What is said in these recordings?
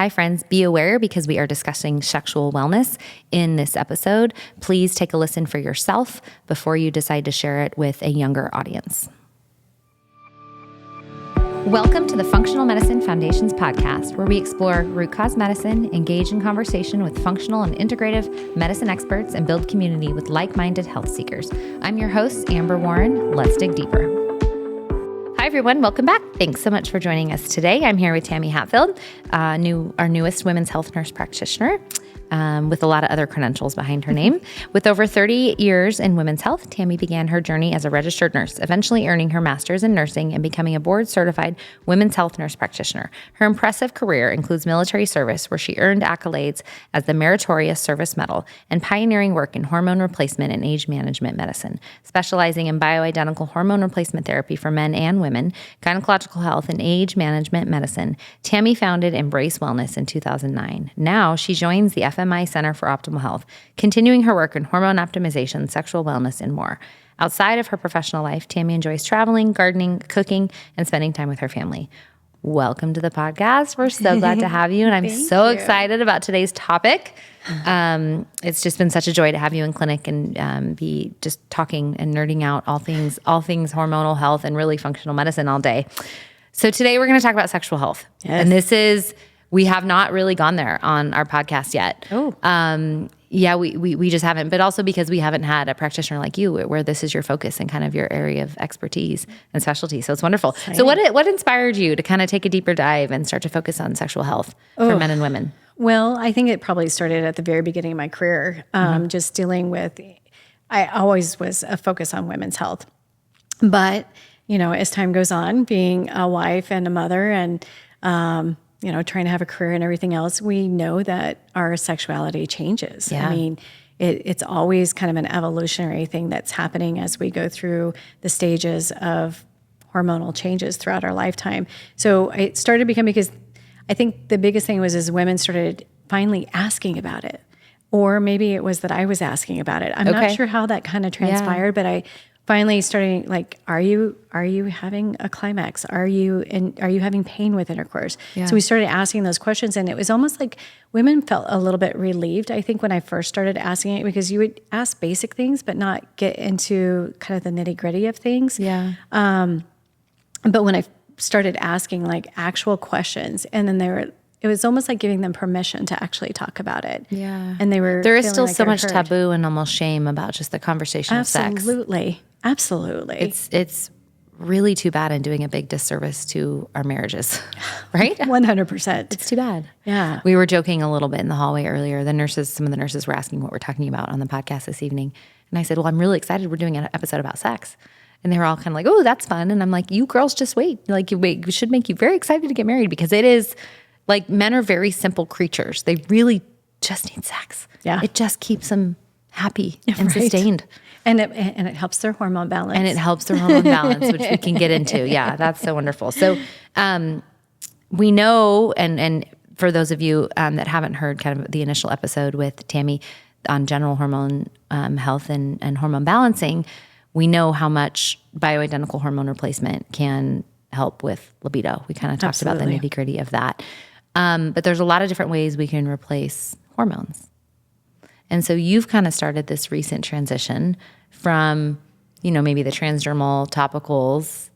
Hi, friends. Be aware because we are discussing sexual wellness in this episode. Please take a listen for yourself before you decide to share it with a younger audience. Welcome to the Functional Medicine Foundations podcast, where we explore root cause medicine, engage in conversation with functional and integrative medicine experts, and build community with like-minded health seekers. I'm your host, Amber Warren. Let's dig deeper. Hi, everyone. Welcome back. Thanks so much for joining us today. I'm here with Tammy Hadfield, our newest women's health nurse practitioner, with a lot of other credentials behind her name. With over 30 years in women's health, Tammy began her journey as a registered nurse, eventually earning her master's in nursing and becoming a board-certified women's health nurse practitioner. Her impressive career includes military service, where she earned accolades as the Meritorious Service Medal, and pioneering work in hormone replacement and age management medicine, specializing in bioidentical hormone replacement therapy for men and women, gynecological health, and age management medicine. Tammy founded Embrace Wellness in 2009. Now she joins the FMI Center for Optimal Health, continuing her work in hormone optimization, sexual wellness, and more. Outside of her professional life, Tammy enjoys traveling, gardening, cooking, and spending time with her family. Welcome to the podcast. We're so glad to have you, and I'm so excited about today's topic. It's just been such a joy to have you in clinic and be just talking and nerding out all things hormonal health and really functional medicine all day. So today we're going to talk about sexual health, and we have not really gone there on our podcast yet. We just haven't, but also because we haven't had a practitioner like you where this is your focus and kind of your area of expertise and specialty. So it's wonderful. Exciting. So what inspired you to kind of take a deeper dive and start to focus on sexual health for men and women? Well, I think it probably started at the very beginning of my career, just dealing with, I always was a focus on women's health. But, as time goes on, being a wife and a mother and, trying to have a career and everything else, we know that our sexuality changes. Yeah. I mean, it's always kind of an evolutionary thing that's happening as we go through the stages of hormonal changes throughout our lifetime. So it started becoming, because I think the biggest thing was as women started finally asking about it, or maybe it was that I was asking about it. I'm not sure how that kind of transpired, but I finally starting like, are you having a climax? Are you having pain with intercourse? Yeah. So we started asking those questions, and it was almost like women felt a little bit relieved, I think, when I first started asking it, because you would ask basic things, but not get into kind of the nitty gritty of things. Yeah. But when I started asking like actual questions, and then it was almost like giving them permission to actually talk about it. Yeah. And there is still like so much taboo and almost shame about just the conversation of sex. Absolutely. It's really too bad and doing a big disservice to our marriages, right? 100%. It's too bad. Yeah. We were joking a little bit in the hallway earlier. Some of the nurses were asking what we're talking about on the podcast this evening. And I said, well, I'm really excited. We're doing an episode about sex. And they were all kind of like, oh, that's fun. And I'm like, you girls just wait. Like, it should make you very excited to get married, because it is like, men are very simple creatures. They really just need sex. Yeah. It just keeps them happy and sustained. And it helps their hormone balance. Which we can get into. Yeah, that's so wonderful. So we know, and for those of you that haven't heard kind of the initial episode with Tammy on general hormone health and hormone balancing, we know how much bioidentical hormone replacement can help with libido. We kind of talked about the nitty-gritty of that. But there's a lot of different ways we can replace hormones. And so you've kind of started this recent transition from, maybe the transdermal topicals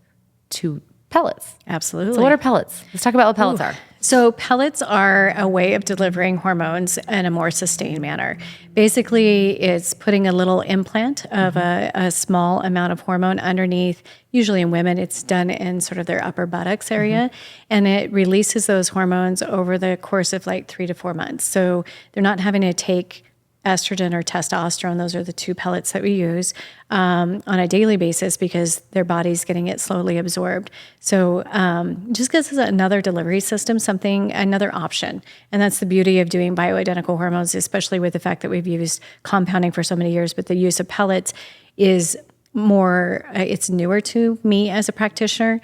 to pellets. Absolutely. So what are pellets? Let's talk about what pellets are. So pellets are a way of delivering hormones in a more sustained manner. Basically, it's putting a little implant of a small amount of hormone underneath. Usually in women, it's done in sort of their upper buttocks area, and it releases those hormones over the course of like 3 to 4 months. So they're not having to take estrogen or testosterone. Those are the two pellets that we use on a daily basis, because their body's getting it slowly absorbed. So just gives us another delivery system, another option. And that's the beauty of doing bioidentical hormones, especially with the fact that we've used compounding for so many years. But the use of pellets is more, it's newer to me as a practitioner.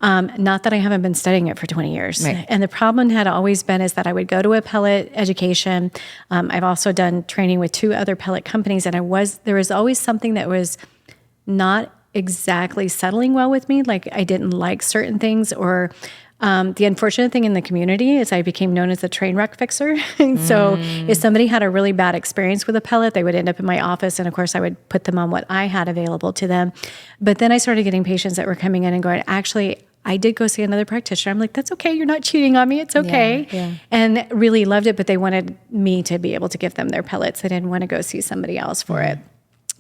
Not that I haven't been studying it for 20 years. Right. And the problem had always been is that I would go to a pellet education. I've also done training with 2 other pellet companies, and there was always something that was not exactly settling well with me. Like I didn't like certain things, or The unfortunate thing in the community is I became known as the train wreck fixer. So if somebody had a really bad experience with a pellet, they would end up in my office. And of course, I would put them on what I had available to them. But then I started getting patients that were coming in and going, actually, I did go see another practitioner. I'm like, that's okay. You're not cheating on me. It's okay. Yeah. And really loved it. But they wanted me to be able to give them their pellets. They didn't want to go see somebody else for it.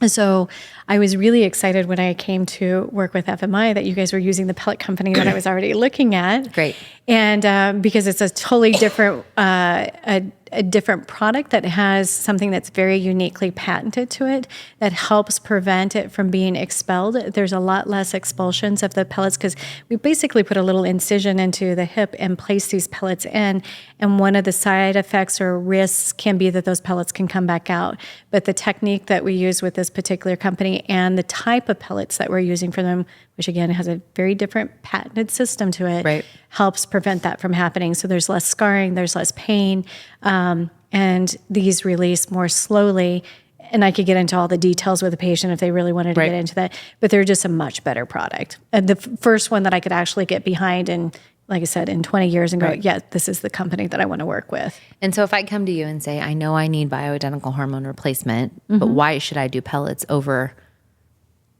So I was really excited when I came to work with FMI that you guys were using the pellet company that I was already looking at. Great. And because it's a totally different, a different product that has something that's very uniquely patented to it that helps prevent it from being expelled. There's a lot less expulsions of the pellets because we basically put a little incision into the hip and place these pellets in. And one of the side effects or risks can be that those pellets can come back out. But the technique that we use with this particular company and the type of pellets that we're using for them, which again has a very different patented system to it, helps prevent that from happening. So there's less scarring, there's less pain, and these release more slowly. And I could get into all the details with the patient if they really wanted to get into that, but they're just a much better product. And the first one that I could actually get behind and like I said, in 20 years and go, yeah, this is the company that I want to work with. And so if I come to you and say, I know I need bioidentical hormone replacement, but why should I do pellets over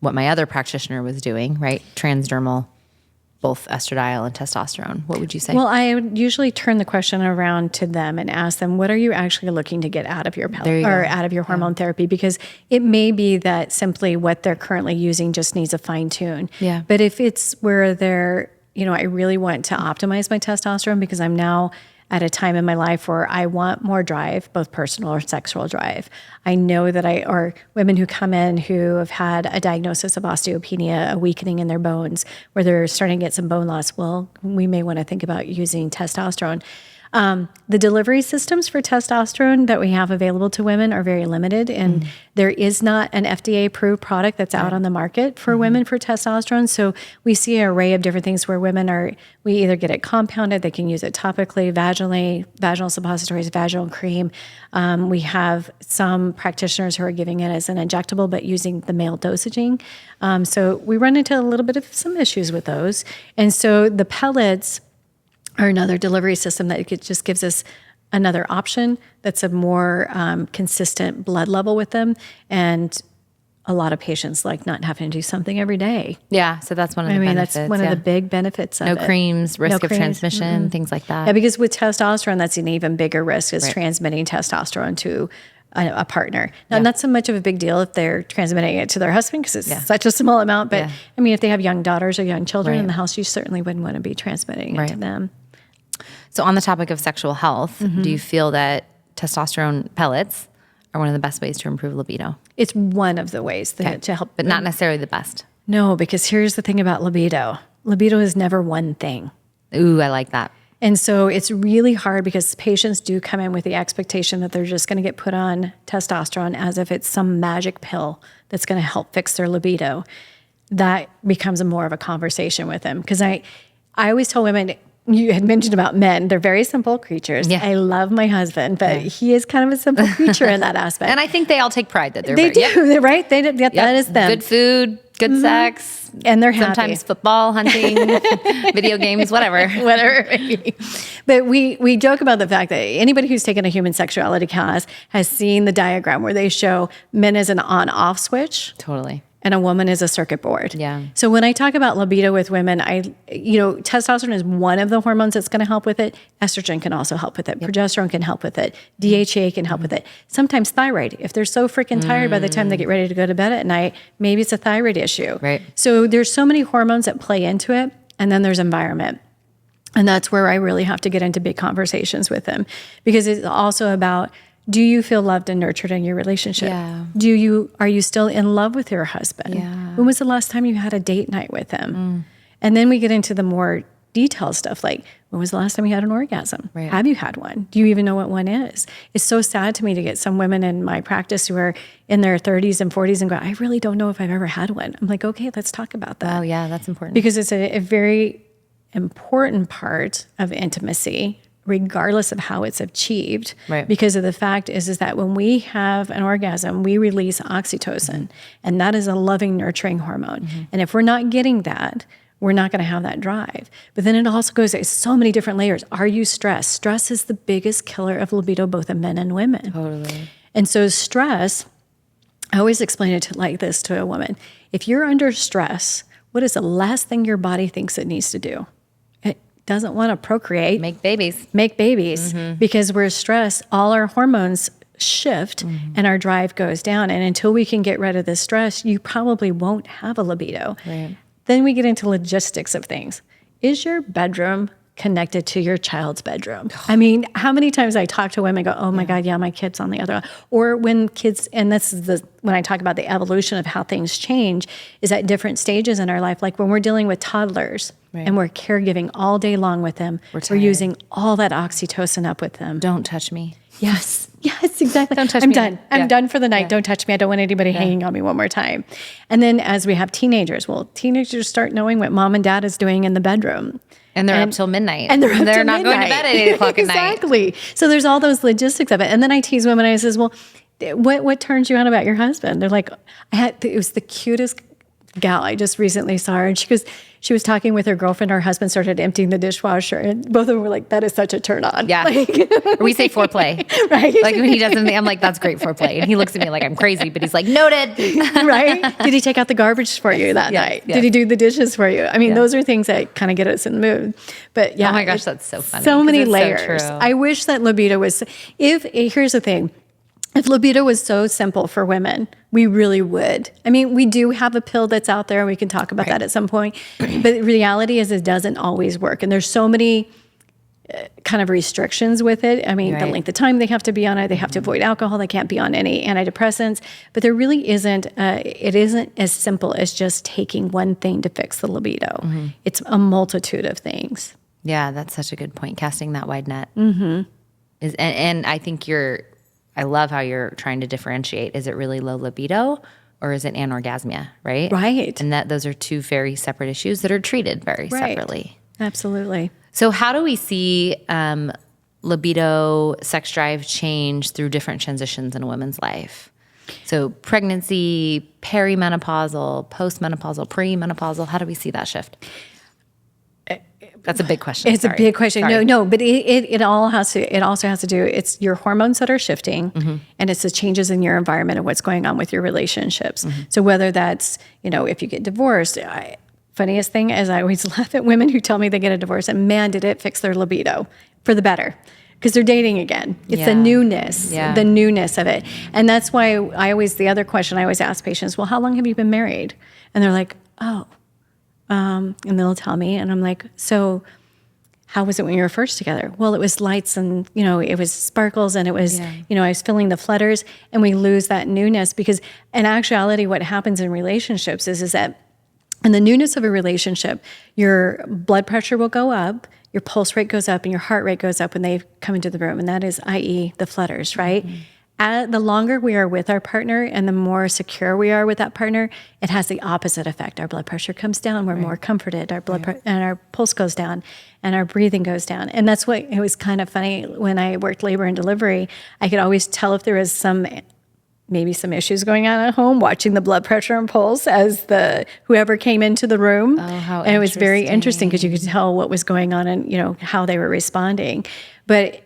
what my other practitioner was doing, right? Transdermal, both estradiol and testosterone. What would you say? Well, I would usually turn the question around to them and ask them, what are you actually looking to get out of your pellet or out of your hormone therapy? Because it may be that simply what they're currently using just needs a fine tune. Yeah. But if it's where they're, I really want to optimize my testosterone because I'm now at a time in my life where I want more drive, both personal or sexual drive. I know that or women who come in who have had a diagnosis of osteopenia, a weakening in their bones, where they're starting to get some bone loss, well, we may want to think about using testosterone. The delivery systems for testosterone that we have available to women are very limited, and there is not an FDA-approved product that's out on the market for women for testosterone. So we see an array of different things where we either get it compounded, they can use it topically, vaginally, vaginal suppositories, vaginal cream. We have some practitioners who are giving it as an injectable, but using the male dosaging. So we run into a little bit of some issues with those. And so the pellets or another delivery system that just gives us another option that's a more consistent blood level with them. And a lot of patients like not having to do something every day. Yeah, so that's one of the benefits. That's one of the big benefits of it. No creams, risk of transmission, things like that. Yeah, because with testosterone, that's an even bigger risk is transmitting testosterone to a partner. Now, not so much of a big deal if they're transmitting it to their husband because it's such a small amount. But I mean, if they have young daughters or young children in the house, you certainly wouldn't want to be transmitting it to them. So on the topic of sexual health, do you feel that testosterone pellets are one of the best ways to improve libido? It's one of the ways to help. But not necessarily the best. No, because here's the thing about libido. Libido is never one thing. Ooh, I like that. And so it's really hard because patients do come in with the expectation that they're just going to get put on testosterone as if it's some magic pill that's going to help fix their libido. That becomes more of a conversation with them. Because I always tell women, you had mentioned about men, they're very simple creatures. Yeah. I love my husband, but he is kind of a simple creature in that aspect. And I think they all take pride that they do, right? That is them. Good food, good sex. And they're happy. Sometimes football, hunting, video games, whatever. But we joke about the fact that anybody who's taken a human sexuality class has seen the diagram where they show men as an on-off switch. Totally. And a woman is a circuit board. Yeah. So when I talk about libido with women, testosterone is one of the hormones that's going to help with it. Estrogen can also help with it. Progesterone can help with it. DHEA can help with it. Sometimes thyroid. If they're so freaking tired by the time they get ready to go to bed at night, maybe it's a thyroid issue. Right. So there's so many hormones that play into it. And then there's environment. And that's where I really have to get into big conversations with them. Because it's also about, do you feel loved and nurtured in your relationship? Yeah. Are you still in love with your husband? Yeah. When was the last time you had a date night with him? And then we get into the more detailed stuff like, when was the last time you had an orgasm? Right. Have you had one? Do you even know what one is? It's so sad to me to get some women in my practice who are in their 30s and 40s and go, I really don't know if I've ever had one. I'm like, okay, let's talk about that. Oh yeah, that's important. Because it's a very important part of intimacy, regardless of how it's achieved. Right. Because of the fact is that when we have an orgasm, we release oxytocin, and that is a loving, nurturing hormone. And if we're not getting that, we're not going to have that drive. But then it also goes, it's so many different layers. Are you stressed? Stress is the biggest killer of libido, both in men and women. Totally. And so stress, I always explain it like this to a woman. If you're under stress, what is the last thing your body thinks it needs to do? It doesn't want to procreate. Make babies. Because we're stressed, all our hormones shift and our drive goes down. And until we can get rid of this stress, you probably won't have a libido. Right. Then we get into logistics of things. Is your bedroom connected to your child's bedroom? I mean, how many times I talk to women and go, oh my God, yeah, my kid's on the other one. Or when kids, and this is when I talk about the evolution of how things change, is at different stages in our life. Like when we're dealing with toddlers and we're caregiving all day long with them, we're using all that oxytocin up with them. Don't touch me. Yes, exactly. Don't touch I'm me. done. I'm done for the night. Don't touch me. I don't want anybody hanging on me one more time. And then as we have teenagers, teenagers start knowing what mom and dad is doing in the bedroom. And they're up till midnight. And they're not going to bed at 8 o'clock at night. Exactly. So there's all those logistics of it. And then I tease women. I says, well, what turns you on about your husband? They're like, it was the cutest gal. I just recently saw her, and she was talking with her girlfriend. Her husband started emptying the dishwasher, and both of them were like, "That is such a turn on." Yeah, or we say foreplay, right? Like when he does something, I'm like, "That's great foreplay," and he looks at me like I'm crazy, but he's like, "Noted." Right? Did he take out the garbage for you that night? Yeah. Did he do the dishes for you? I mean, those are things that kind of get us in the mood. But yeah, oh my gosh, that's so funny. So many layers. So true. I wish that libido was. Here's the thing. If libido was so simple for women, we really would. I mean, we do have a pill that's out there. We can talk about that at some point. But the reality is it doesn't always work. And there's so many kind of restrictions with it. I mean, the length of time they have to be on it. They have to avoid alcohol. They can't be on any antidepressants. But there really isn't, it isn't as simple as just taking one thing to fix the libido. It's a multitude of things. Yeah, that's such a good point. Casting that wide net. And I think I love how you're trying to differentiate. Is it really low libido or is it anorgasmia, right? Right. And those are two very separate issues that are treated very separately. Absolutely. So how do we see libido, sex drive change through different transitions in a woman's life? So pregnancy, perimenopausal, postmenopausal, premenopausal, how do we see that shift? That's a big question. It's a big question. Sorry. No, but it also has to do, it's your hormones that are shifting and it's the changes in your environment and what's going on with your relationships. So whether that's, if you get divorced, funniest thing is I always laugh at women who tell me they get a divorce and man, did it fix their libido for the better. Because they're dating again. It's the newness of it. And that's why the other question I always ask patients, well, how long have you been married? And they're like, oh. And they'll tell me, and I'm like, so how was it when you were first together? Well, it was lights and, it was sparkles and it was, I was feeling the flutters, and we lose that newness because in actuality, what happens in relationships is that in the newness of a relationship, your blood pressure will go up, your pulse rate goes up, and your heart rate goes up when they come into the room. And that is, i.e. the flutters, right? The longer we are with our partner and the more secure we are with that partner, it has the opposite effect. Our blood pressure comes down. We're more comforted. Our and our pulse goes down and our breathing goes down. And that's what it was kind of funny when I worked labor and delivery. I could always tell if there was maybe some issues going on at home, watching the blood pressure and pulse as whoever came into the room. Oh, how and it was very interesting because you could tell what was going on and, how they were responding. But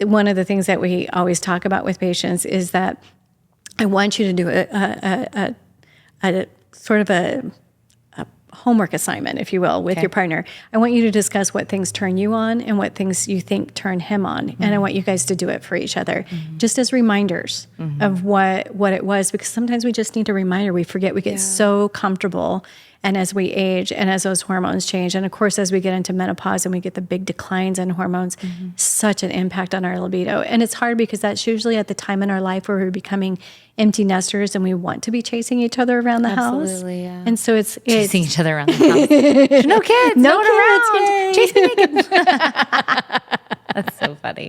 one of the things that we always talk about with patients is that I want you to do a sort of a homework assignment, if you will, with your partner. I want you to discuss what things turn you on and what things you think turn him on. And I want you guys to do it for each other, just as reminders of what it was, because sometimes we just need a reminder. We forget, we get so comfortable. And as we age and as those hormones change, and of course, as we get into menopause and we get the big declines in hormones, such an impact on our libido. And it's hard because that's usually at the time in our life where we're becoming empty nesters and we want to be chasing each other around the house. Absolutely, yeah. And so it's chasing each other around the house. No kids, no one around. Chase me naked. That's so funny.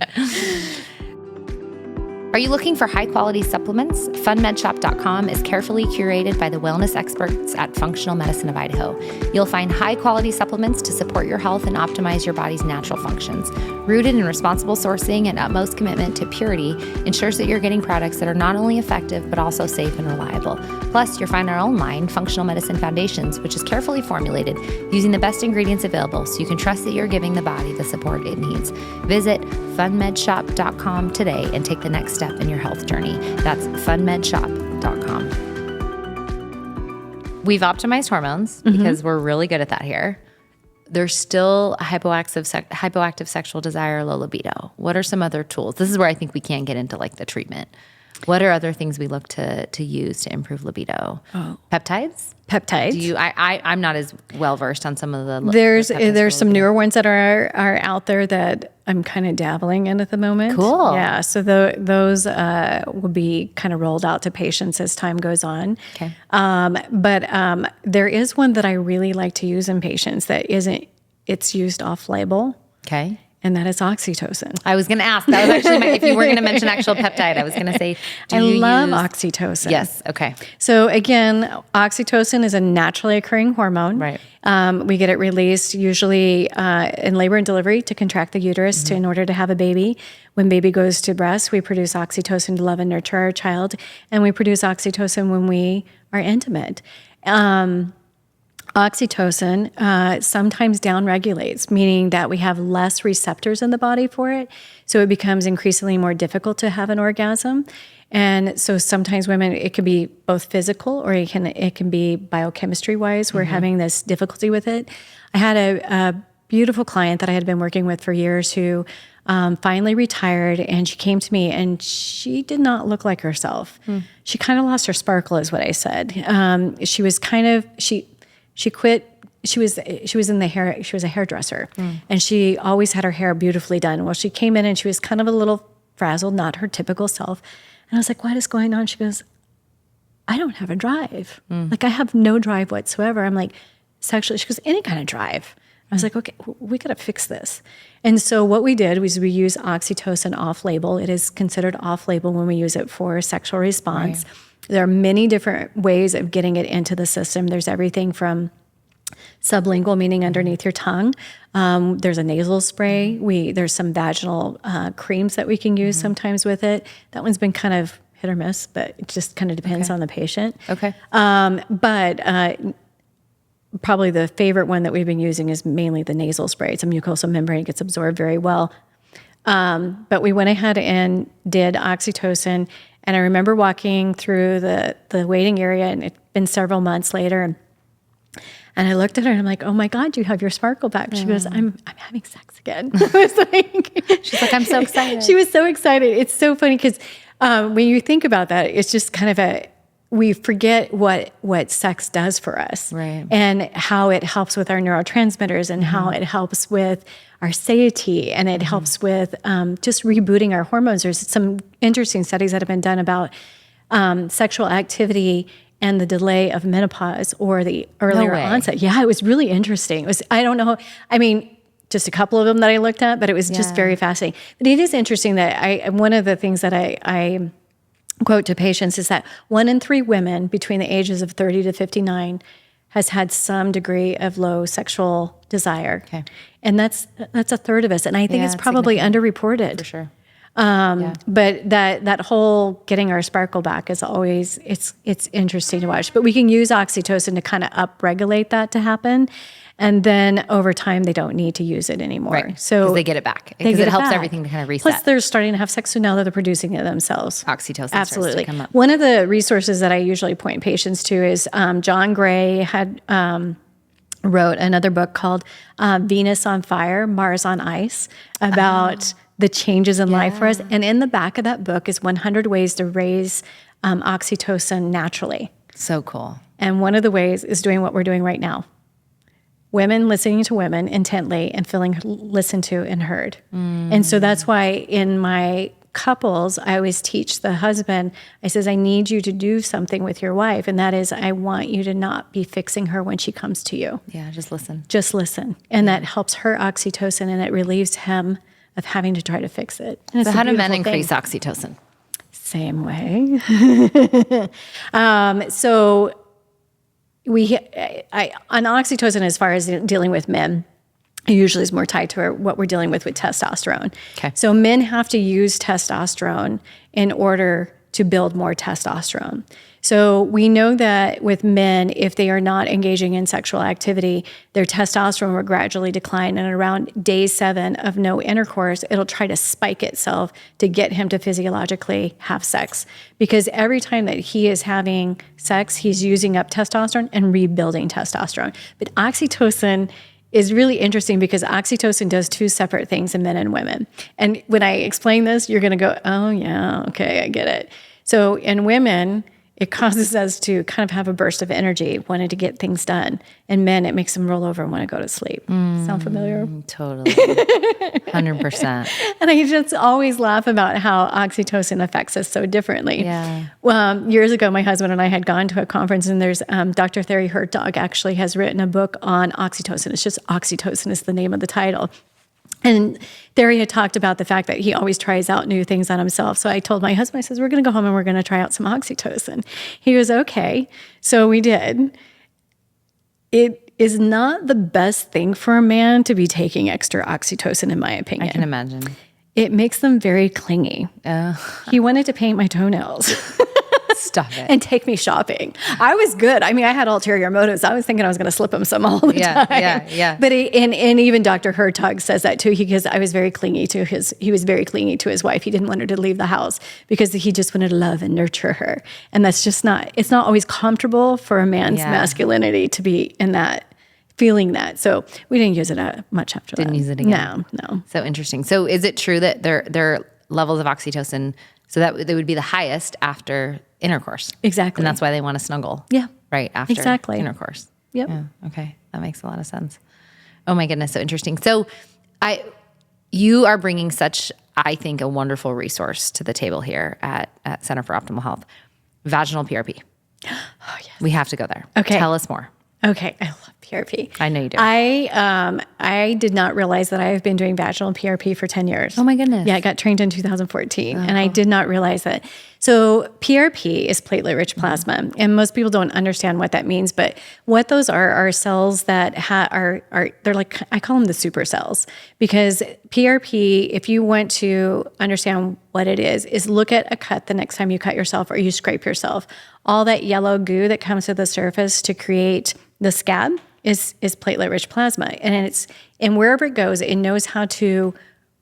Are you looking for high-quality supplements? FunMedShop.com is carefully curated by the wellness experts at Functional Medicine of Idaho. You'll find high-quality supplements to support your health and optimize your body's natural functions. Rooted in responsible sourcing and utmost commitment to purity ensures that you're getting products that are not only effective, but also safe and reliable. Plus, you'll find our own line, Functional Medicine Foundations, which is carefully formulated using the best ingredients available so you can trust that you're giving the body the support it needs. Visit funmedshop.com today and take the next step in your health journey. That's funmedshop.com. We've optimized hormones because we're really good at that here. There's still a hypoactive sexual desire, low libido. What are some other tools? This is where I think we can get into like the treatment. What are other things we look to use to improve libido? Oh. Peptides? Peptides. I'm not as well versed on some of the. There's some newer ones that are out there that I'm kind of dabbling in at the moment. Cool. Yeah. So those will be kind of rolled out to patients as time goes on. Okay. But there is one that I really like to use in patients that isn't. It's used off label. Okay. And that is oxytocin. I was going to ask. That was actually if you were going to mention actual peptide, I was going to say, I love oxytocin. Yes. Okay. So again, oxytocin is a naturally occurring hormone. Right. We get it released usually in labor and delivery to contract the uterus in order to have a baby. When baby goes to breast, we produce oxytocin to love and nurture our child. And we produce oxytocin when we are intimate. Oxytocin sometimes downregulates, meaning that we have less receptors in the body for it. So it becomes increasingly more difficult to have an orgasm. And so sometimes women, it can be both physical or it can be biochemistry-wise. We're having this difficulty with it. I had a beautiful client that I had been working with for years who finally retired, and she came to me and she did not look like herself. She kind of lost her sparkle is what I said. She was kind of, she quit. She was in the hair. She was a hairdresser, and she always had her hair beautifully done. Well, she came in and she was kind of a little frazzled, not her typical self. And I was like, "What is going on?" She goes, "I don't have a drive. Like I have no drive whatsoever." I'm like, "Sexually?" She goes, "Any kind of drive." I was like, "Okay, we got to fix this." And so what we did was we use oxytocin off-label. It is considered off-label when we use it for sexual response. Right. There are many different ways of getting it into the system. There's everything from sublingual, meaning underneath your tongue. There's a nasal spray. There's some vaginal creams that we can use sometimes with it. That one's been kind of hit or miss, but it just kind of depends on the patient. Okay. But probably the favorite one that we've been using is mainly the nasal spray. It's a mucosal membrane. It gets absorbed very well. But we went ahead and did oxytocin. And I remember walking through the waiting area, and it'd been several months later. And I looked at her and I'm like, "Oh my God, you have your sparkle back." She goes, I'm having sex again. I was like, she's like, "I'm so excited." She was so excited. It's so funny because when you think about that, it's just kind of we forget what sex does for us, right? And how it helps with our neurotransmitters, and how it helps with our satiety, and it helps with just rebooting our hormones. There's some interesting studies that have been done about sexual activity and the delay of menopause or the earlier onset. Yeah, it was really interesting. It was, I don't know, I mean, just a couple of them that I looked at, but it was just very fascinating. But it is interesting that one of the things that I quote to patients is that 1 in 3 women between the ages of 30 to 59 has had some degree of low sexual desire. Okay. And that's a third of us. And I think it's probably underreported. For sure. But that whole getting our sparkle back is always, it's interesting to watch. But we can use oxytocin to kind of upregulate that to happen. And then over time, they don't need to use it anymore. Right. So because they get it back. Because it helps everything to kind of reset. Plus, they're starting to have sex, so now they're producing it themselves. Oxytocin Absolutely. starts to come up. One of the resources that I usually point patients to is John Gray had wrote another book called Venus on Fire, Mars on Ice, about the changes in life for us. And in the back of that book is 100 ways to raise oxytocin naturally. So cool. And one of the ways is doing what we're doing right now. Women listening to women intently and feeling listened to and heard. And so that's why in my couples, I always teach the husband, I says, I need you to do something with your wife. And that is, I want you to not be fixing her when she comes to you. Yeah, just listen. Just listen. And that helps her oxytocin, and it relieves him of having to try to fix it. And so how do men increase oxytocin? same way. So on oxytocin, as far as dealing with men, it usually is more tied to what we're dealing with testosterone. Okay. So men have to use testosterone in order to build more testosterone. So we know that with men, if they are not engaging in sexual activity, their testosterone will gradually decline. And around day 7 of no intercourse, it'll try to spike itself to get him to physiologically have sex. Because every time that he is having sex, he's using up testosterone and rebuilding testosterone. But oxytocin is really interesting because oxytocin does 2 separate things in men and women. And when I explain this, you're going to go, oh yeah, okay, I get it. So in women, it causes us to kind of have a burst of energy, wanting to get things done. And men, it makes them roll over and want to go to sleep. Sound familiar? Totally. 100%. And I just always laugh about how oxytocin affects us so differently. Yeah. Years ago, my husband and I had gone to a conference, and there's Dr. Thierry Hertog actually has written a book on oxytocin. It's just Oxytocin is the name of the title. And Thierry had talked about the fact that he always tries out new things on himself. So I told my husband, I says, we're going to go home and we're going to try out some oxytocin. He was okay. So we did. It is not the best thing for a man to be taking extra oxytocin, in my opinion. I can imagine. It makes them very clingy. He wanted to paint my toenails. Stop it. And take me shopping. I was good. I mean, I had ulterior motives. I was thinking I was going to slip him some all the time. Yeah. But and even Dr. Hertog says that too, because I was very clingy to he was very clingy to his wife. He didn't want her to leave the house because he just wanted to love and nurture her. And that's just it's not always comfortable for a man's masculinity to be in that, feeling that. So we didn't use it much after that. Didn't use it again. No. So interesting. So is it true that their levels of oxytocin, so that they would be the highest after intercourse? Exactly. And that's why they want to snuggle. Yeah. Right after intercourse. Yep. Yeah. Okay. That makes a lot of sense. Oh my goodness. So interesting. So you are bringing such, I think, a wonderful resource to the table here at Center for Optimal Health. Vaginal PRP. Oh, yes. We have to go there. Okay. Tell us more. Okay, I love PRP. I know you do. I did not realize that I have been doing vaginal PRP for 10 years. Oh my goodness. Yeah, I got trained in 2014, and I did not realize that. So PRP is platelet-rich plasma, and most people don't understand what that means. But what those are cells that they're like, I call them the super cells, because PRP, if you want to understand what it is look at a cut the next time you cut yourself or you scrape yourself. All that yellow goo that comes to the surface to create the scab is platelet-rich plasma, and wherever it goes, it knows how to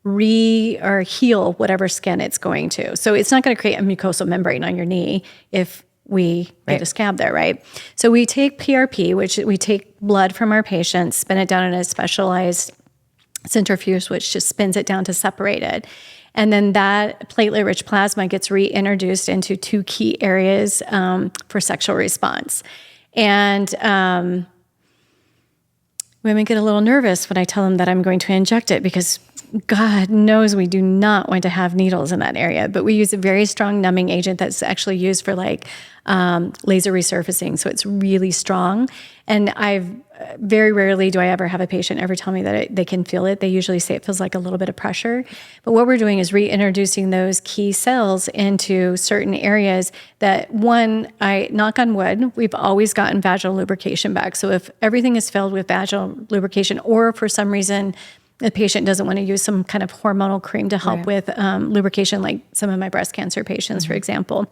heal whatever skin it's going to. So it's not going to create a mucosal membrane on your knee if we get a scab there, right? So we take PRP, which we take blood from our patients, spin it down in a specialized centrifuge, which just spins it down to separate it. And then that platelet-rich plasma gets reintroduced into 2 key areas for sexual response. And women get a little nervous when I tell them that I'm going to inject it, because God knows we do not want to have needles in that area. But we use a very strong numbing agent that's actually used for laser resurfacing. So it's really strong. And very rarely do I ever have a patient ever tell me that they can feel it. They usually say it feels like a little bit of pressure. But what we're doing is reintroducing those key cells into certain areas that, I knock on wood, we've always gotten vaginal lubrication back. So if everything is filled with vaginal lubrication, or for some reason the patient doesn't want to use some kind of hormonal cream to help with lubrication, like some of my breast cancer patients, for example,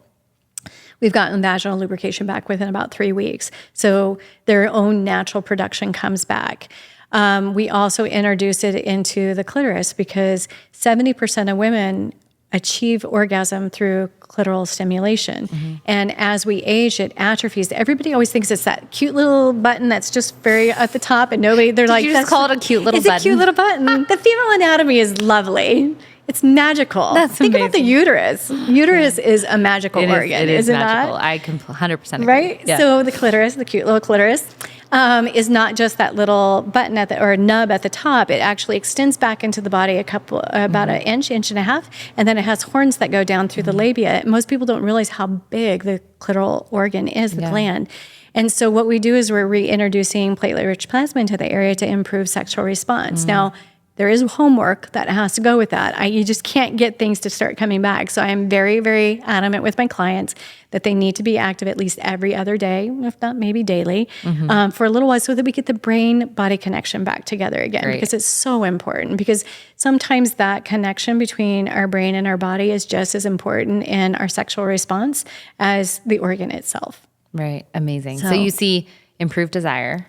we've gotten vaginal lubrication back within about 3 weeks. So their own natural production comes back. We also introduce it into the clitoris, because 70% of women achieve orgasm through clitoral stimulation. And as we age, it atrophies. Everybody always thinks it's that cute little button that's just very at the top, and they're like, you just call it a cute little button? It's a cute little button. The female anatomy is lovely. It's magical. Think about the uterus. Uterus is a magical organ. It is magical. I 100% agree. Right? Yeah. So the clitoris, the cute little clitoris, is not just that little button or nub at the top. It actually extends back into the body about an inch and a half, and then it has horns that go down through the labia. Most people don't realize how big the clitoral organ is, the gland. And so what we do is we're reintroducing platelet-rich plasma into the area to improve sexual response. Now, there is homework that has to go with that. You just can't get things to start coming back. So I'm very, very adamant with my clients that they need to be active at least every other day, if not maybe daily, for a little while so that we get the brain-body connection back together again. Because it's so important. Because sometimes that connection between our brain and our body is just as important in our sexual response as the organ itself. Right. Amazing. So you see improved desire.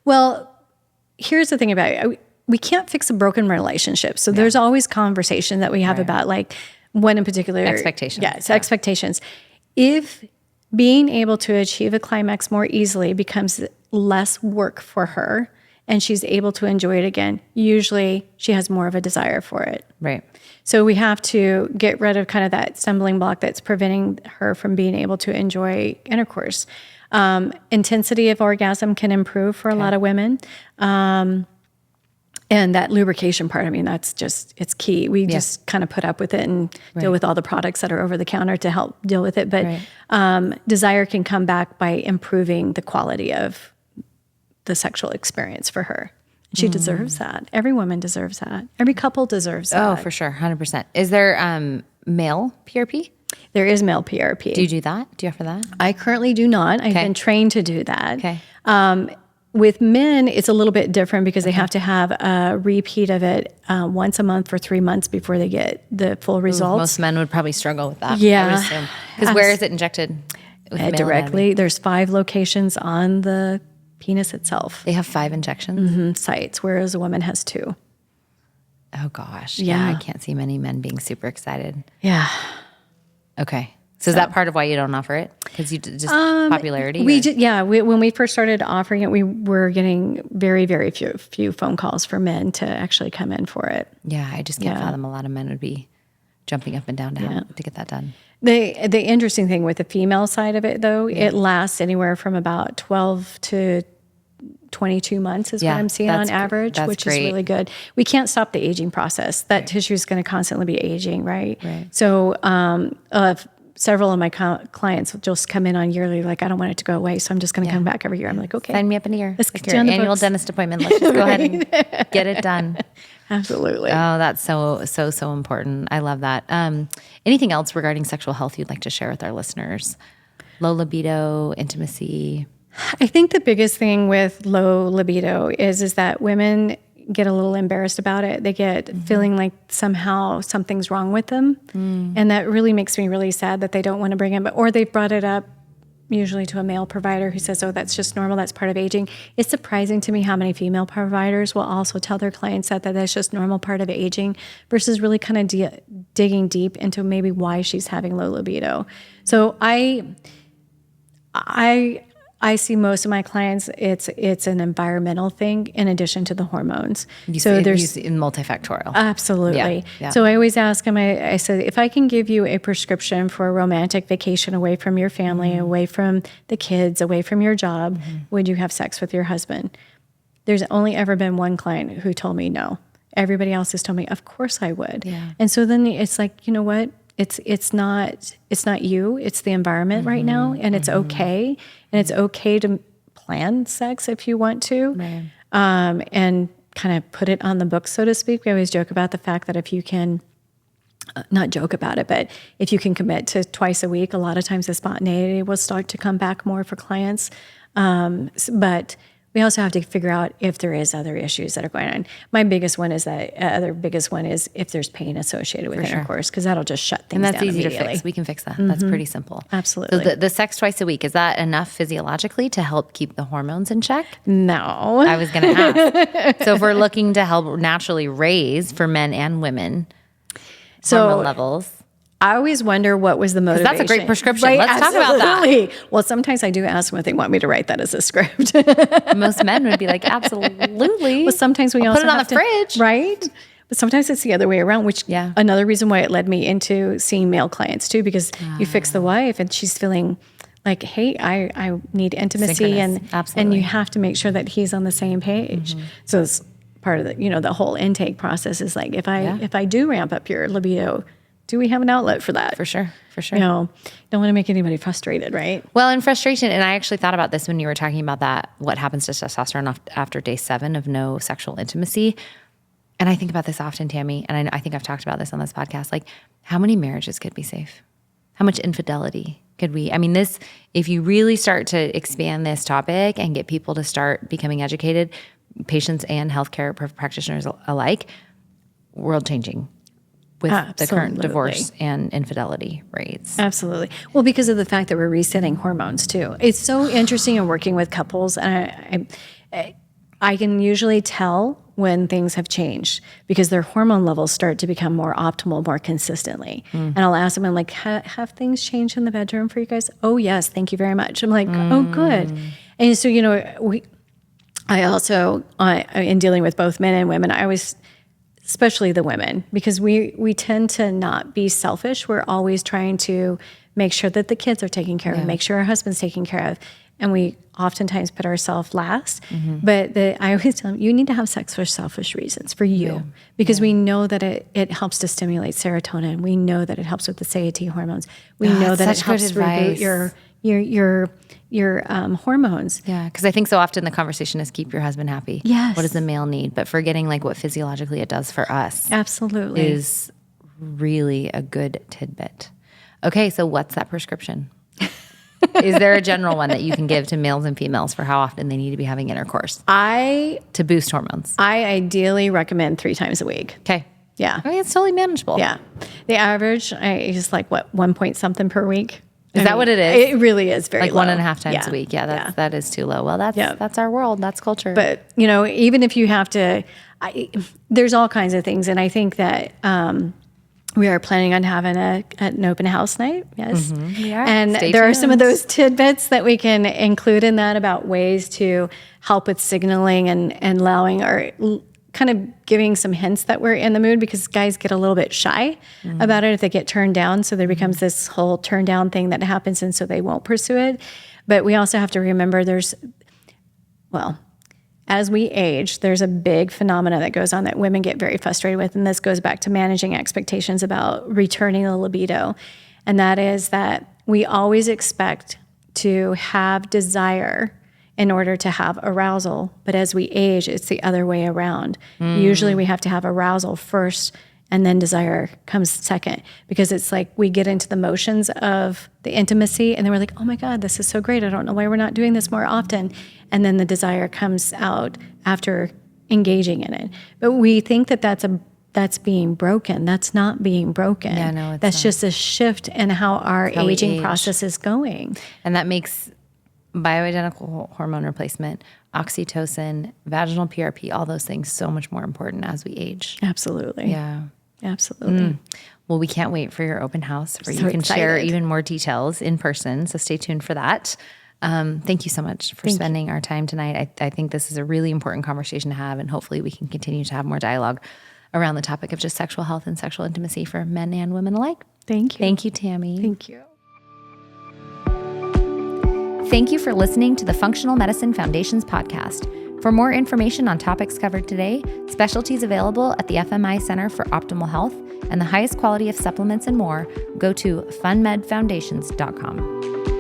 Well, here's the thing about it. We can't fix a broken relationship. So there's always conversation that we have about like one in particular. Expectations. Yes, expectations. If being able to achieve a climax more easily becomes less work for her and she's able to enjoy it again, usually she has more of a desire for it. Right. So we have to get rid of kind of that stumbling block that's preventing her from being able to enjoy intercourse. Intensity of orgasm can improve for a lot of women. And that lubrication part, I mean, that's just, it's key. We just kind of put up with it and deal with all the products that are over the counter to help deal with it. But desire can come back by improving the quality of the sexual experience for her. She deserves that. Every woman deserves that. Every couple deserves that. Oh, for sure. 100%. Is there male PRP? There is male PRP. Do you do that? Do you offer that? I currently do not. I've been trained to do that. Okay. With men, it's a little bit different because they have to have a repeat of it once a month for 3 months before they get the full results. Most men would probably struggle with that. Yeah. Because where is it injected? With male directly. anatomy? There's 5 locations on the penis itself. They have 5 injections? Sites, whereas a woman has 2. Oh, gosh. Yeah. I can't see many men being super excited. Yeah. Okay. So is that part of why you don't offer it? Because you just popularity? When we first started offering it, we were getting very, very few phone calls for men to actually come in for it. Yeah, I just can't fathom a lot of men would be jumping up and down to get that done. The interesting thing with the female side of it, though, it lasts anywhere from about 12 to 22 months is what I'm seeing on average, which is really good. We can't stop the aging process. That tissue is going to constantly be aging, right? So several of my clients will just come in on yearly, like, I don't want it to go away, so I'm just going to come back every year. I'm like, okay. Sign me up in a year. Let's like get your you on the annual books. dentist appointment. Let's just go ahead and get it done. Absolutely. Oh, that's so important. I love that. Anything else regarding sexual health you'd like to share with our listeners? Low libido, intimacy? I think the biggest thing with low libido is that women get a little embarrassed about it. They get feeling like somehow something's wrong with them. And that really makes me really sad that they don't want to bring it up. Or they've brought it up usually to a male provider who says, oh, that's just normal. That's part of aging. It's surprising to me how many female providers will also tell their clients that that's just normal part of aging versus really kind of digging deep into maybe why she's having low libido. So I see most of my clients, it's an environmental thing in addition to the hormones. There's in multifactorial. Absolutely. Yeah. So I always ask them, I said, if I can give you a prescription for a romantic vacation away from your family, away from the kids, away from your job, would you have sex with your husband? There's only ever been one client who told me no. Everybody else has told me, of course I would. Yeah. And so then it's like, you know what? It's not you, it's the environment right now, and it's okay. And it's okay to plan sex if you want to, and kind of put it on the book, so to speak. We always joke about the fact that if you can, not joke about it, but if you can commit to twice a week, a lot of times the spontaneity will start to come back more for clients. But we also have to figure out if there is other issues that are going on. My biggest one is if there's pain associated with intercourse, because that'll just shut things down. And that's easy to fix. We can fix that. That's pretty simple. Absolutely. So the sex twice a week, is that enough physiologically to help keep the hormones in check? No. I was going to ask. So if we're looking to help naturally raise for men and women hormone levels. I always wonder what was the motivation. That's a great prescription. Right? Let's talk about that. Well, sometimes I do ask them if they want me to write that as a script. Most men would be like, absolutely. Well, sometimes we also put it on the fridge. Right? But sometimes it's the other way around, which another reason why it led me into seeing male clients too, because you fix the wife and she's feeling like, hey, I need intimacy and you have to make sure that he's on the same page. So it's part of the whole intake process is like, if I do ramp up your libido, do we have an outlet for that? For sure. Don't want to make anybody frustrated, right? Well, and frustration, and I actually thought about this when you were talking about that, what happens to testosterone after day 7 of no sexual intimacy. And I think about this often, Tammy, and I think I've talked about this on this podcast, like how many marriages could be safe? How much infidelity could we, if you really start to expand this topic and get people to start becoming educated, patients and healthcare practitioners alike, world changing with the current divorce and infidelity rates. Absolutely. Well, because of the fact that we're resetting hormones too. It's so interesting in working with couples. And I can usually tell when things have changed because their hormone levels start to become more optimal, more consistently. And I'll ask them, I'm like, have things changed in the bedroom for you guys? Oh, yes. Thank you very much. I'm like, oh, good. And so, I also, in dealing with both men and women, I always, especially the women, because we tend to not be selfish. We're always trying to make sure that the kids are taken care of, make sure our husband's taken care of. And we oftentimes put ourselves last. But I always tell them, you need to have sex for selfish reasons, for you. Because we know that it helps to stimulate serotonin. We know that it helps with the satiety hormones. We know that it helps reboot your hormones. Yeah, because I think so often the conversation is keep your husband happy. Yes. What does the male need? But forgetting like what physiologically it does for us. Absolutely. Is really a good tidbit. Okay, so what's that prescription? Is there a general one that you can give to males and females for how often they need to be having intercourse to boost hormones? I ideally recommend 3 times a week. Okay. Yeah. It's totally manageable. Yeah. The average is like, 1 point something per week? Is that what it is? It really is very low. Like 1.5 times a week. Yeah, that is too low. Well, that's our world. That's culture. But, even if you have to, there's all kinds of things. And I think that we are planning on having an open house night. Yes. We are. And there are some of those tidbits that we can include in that about ways to help with signaling and allowing or kind of giving some hints that we're in the mood, because guys get a little bit shy about it if they get turned down. So there becomes this whole turn down thing that happens, and so they won't pursue it. But we also have to remember as we age, there's a big phenomena that goes on that women get very frustrated with, and this goes back to managing expectations about returning the libido. And that is that we always expect to have desire in order to have arousal. But as we age, it's the other way around. Usually we have to have arousal first, and then desire comes second, because it's like we get into the motions of the intimacy, and then we're like, oh my God, this is so great. I don't know why we're not doing this more often. And then the desire comes out after engaging in it. But we think that that's being broken. That's not being broken. Yeah, no, that's not. Just a shift in how our aging process is going. And that makes bioidentical hormone replacement, oxytocin, vaginal PRP, all those things so much more important as we age. Absolutely. Yeah. Absolutely. Well, we can't wait for your open house where So you can share excited. even more details in person. So stay tuned for that. Thank you so much for spending our time tonight. I think this is a really important conversation to have, and hopefully we can continue to have more dialogue around the topic of just sexual health and sexual intimacy for men and women alike. Thank you. Thank you, Tammy. Thank you. Thank you for listening to the Functional Medicine Foundation's podcast. For more information on topics covered today, specialties available at the FMI Center for Optimal Health, and the highest quality of supplements and more, go to funmedfoundations.com.